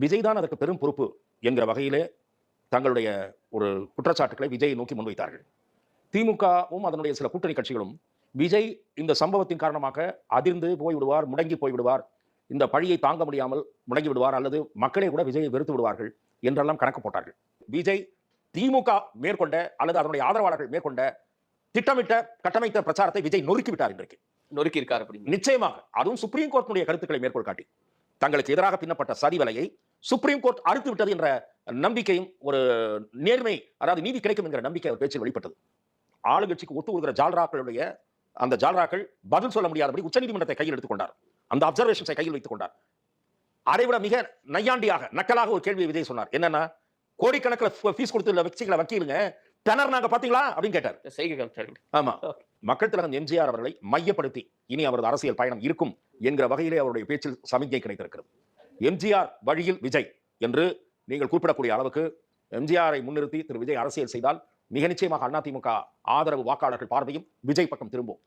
விஜய் தான் அதற்கு பெரும் பொறுப்பு என்கிற வகையிலே தங்களுடைய ஒரு குற்றச்சாட்டுகளை விஜயை நோக்கி முன்வைத்தார்கள். திமுகவும் அதனுடைய சில கூட்டணி கட்சிகளும் விஜய் இந்த சம்பவத்தின் காரணமாக அதிர்ந்து போய்விடுவார், முடங்கி போய்விடுவார், இந்த பழியை தாங்க முடியாமல் முடங்கி விடுவார், அல்லது மக்களே கூட விஜயை வெறுத்து விடுவார்கள் என்றெல்லாம் கணக்கு போட்டார்கள். விஜய் திமுக மேற்கொண்ட அல்லது அதனுடைய ஆதரவாளர்கள் மேற்கொண்ட திட்டமிட்ட கட்டமைத்த பிரச்சாரத்தை விஜய் நொறுக்கி விட்டார். இன்றைக்கு நொறுக்கி இருக்கார் அப்படின்னு நிச்சயமாக, அதுவும் சுப்ரீம் கோர்ட்டினுடைய கருத்துக்களை மேற்கோள் காட்டி தங்களுக்கு எதிராக பின்னப்பட்ட சதி வலையை சுப்ரீம் கோர்ட் அறுத்து விட்டது என்ற நம்பிக்கையும் ஒரு நேர்மை, அதாவது நீதி கிடைக்கும் என்கிற நம்பிக்கை அவர் பேச்சில் வெளிப்பட்டது. ஆளுங்கட்சிக்கு ஒத்து வருகிற ஜால்ராக்களுடைய அந்த ஜால்ராக்கள் பதில் சொல்ல முடியாதபடி உச்சநீதிமன்றத்தை கையில் எடுத்துக் கொண்டார். அந்த அப்சர்வேஷன்ஸை கையில் வைத்துக் கொண்டார். அதைவிட மிக நையாண்டியாக நக்கலாக ஒரு கேள்வியை விஜய் சொன்னார். என்னன்னா, கோடிக்கணக்கில் ஃபீஸ் கொடுத்து வச்சுக்கல வக்கீலுங்க டனர் நாங்க பாத்தீங்களா அப்படின்னு கேட்டார். ஆமா, மக்கள் திலகம் எம்ஜிஆர் அவர்களை மையப்படுத்தி இனி அவரது அரசியல் பயணம் இருக்கும் என்கிற வகையிலே அவருடைய பேச்சில் சமிக்ஞை கிடைத்திருக்கிறது. எம்ஜிஆர் வழியில் விஜய் என்று நீங்கள் குறிப்பிடக்கூடிய அளவுக்கு எம்ஜிஆரை முன்னிறுத்தி திரு விஜய் அரசியல் செய்தால் மிக நிச்சயமாக அதிமுக ஆதரவு வாக்காளர்கள் பார்வையும் விஜய் பக்கம் திரும்பும்.